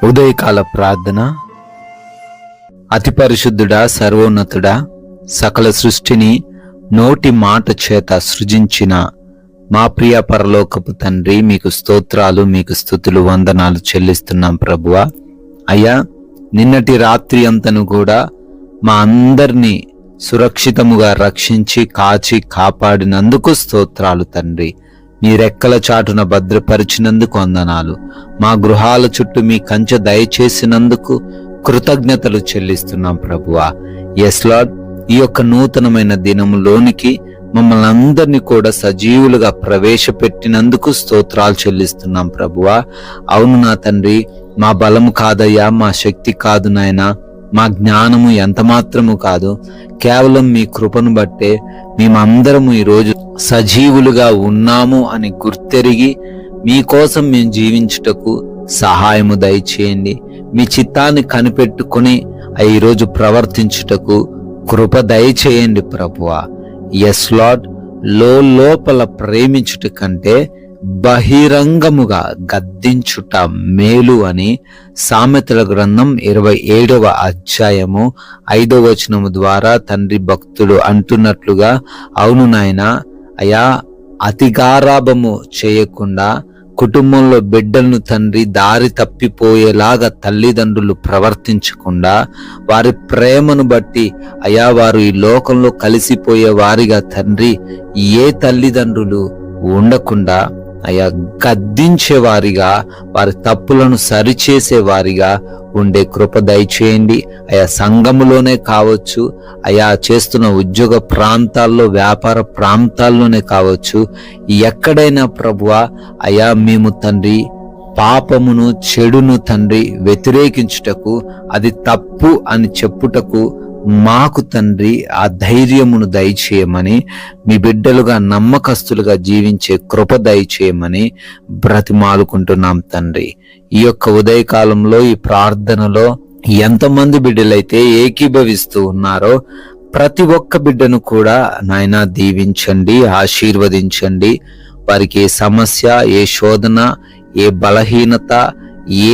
ఉదయకాల ప్రార్థన. అతి పరిశుద్ధుడా, సర్వోన్నతుడా, సకల సృష్టిని నోటి మాట చేత సృజించిన మా ప్రియ పరలోకపు తండ్రి, మీకు స్తోత్రాలు, మీకు స్తుతులు, వందనాలు చెల్లిస్తున్నాం ప్రభువా. అయ్యా, నిన్నటి రాత్రి అంతను కూడా మా అందరినీ సురక్షితముగా రక్షించి కాచి కాపాడినందుకు స్తోత్రాలు తండ్రి. మీ రెక్కల చాటున భద్రపరిచినందుకు వందనాలు. మా గృహాల చుట్టూ మీ కంచె దయచేసినందుకు కృతజ్ఞతలు చెల్లిస్తున్నాం ప్రభువా. ఎస్ లార్డ్, ఈ యొక్క నూతనమైన దినములోనికి మమ్మల్ని అందరినీ కూడా సజీవులుగా ప్రవేశపెట్టినందుకు స్తోత్రాలు చెల్లిస్తున్నాం ప్రభువా. అవును నా తండ్రి, మా బలము కాదయ్యా, మా శక్తి కాదు నాయనా, మా జ్ఞానము ఎంత మాత్రము కాదు, కేవలం మీ కృపను బట్టే మేమందరము ఈరోజు సజీవులుగా ఉన్నాము అని గుర్తెరిగి మీకోసం మేము జీవించుటకు సహాయము దయచేయండి. మీ చిత్తాన్ని కనిపెట్టుకుని ఈరోజు ప్రవర్తించుటకు కృప దయచేయండి ప్రభువా. ఎస్ లార్డ్, లోపల ప్రేమించుట కంటే బహిరంగముగా గద్దించుట మేలు అని సామెతల గ్రంథం 27వ అధ్యాయము 5వ వచనము ద్వారా తండ్రి భక్తుడు అంటున్నట్లుగా, అవును నాయనా, అయా, అతిగారాభము చేయకుండా కుటుంబంలో బిడ్డలను తండ్రి దారి తప్పిపోయేలాగా తల్లిదండ్రులు ప్రవర్తించకుండా వారి ప్రేమను బట్టి అయా వారు ఈ లోకంలో కలిసిపోయే వారిగా తండ్రి ఏ తల్లిదండ్రులు ఉండకుండా అయా గద్దించేవారిగా, వారి తప్పులను సరిచేసేవారిగా ఉండే కృప దయచేయండి. అయా సంఘములోనే కావచ్చు, అయా చేస్తున్న ఉద్యోగ ప్రాంతాల్లో, వ్యాపార ప్రాంతాల్లోనే కావచ్చు, ఎక్కడైనా ప్రభువా, అయా మేము తండ్రి పాపమును చెడును తండ్రి వ్యతిరేకించుటకు, అది తప్పు అని చెప్పుటకు మాకు తండ్రి ఆ ధైర్యమును దయచేయమని, మీ బిడ్డలుగా నమ్మకస్తులుగా జీవించే కృప దయచేయమని బ్రతిమాలుకుంటున్నాం తండ్రి. ఈ యొక్క ఉదయకాలంలో ఈ ప్రార్థనలో ఎంతమంది బిడ్డలైతే ఏకీభవిస్తూ ఉన్నారో ప్రతి ఒక్క బిడ్డను కూడా నాయనా దీవించండి, ఆశీర్వదించండి. వారికి ఏ సమస్య, ఏ శోధన, ఏ బలహీనత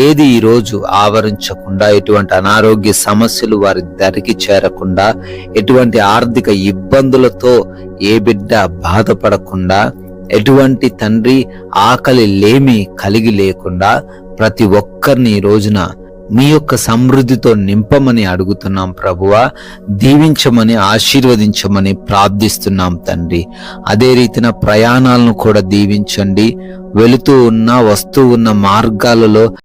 ఏది ఈరోజు ఆవరించకుండా, ఎటువంటి అనారోగ్య సమస్యలు వారి దరికి చేరకుండా, ఎటువంటి ఆర్థిక ఇబ్బందులతో ఏ బిడ్డ బాధపడకుండా, ఎటువంటి తండ్రి ఆకలి లేమి కలిగి లేకుండా ప్రతి ఒక్కరిని ఈ రోజున మీ యొక్క సమృద్ధితో నింపమని అడుగుతున్నాం ప్రభువా. దీవించమని, ఆశీర్వదించమని ప్రార్థిస్తున్నాం తండ్రి. అదే రీతిన ప్రయాణాలను కూడా దీవించండి. వెళుతూ ఉన్న, వస్తూ ఉన్న మార్గాలలో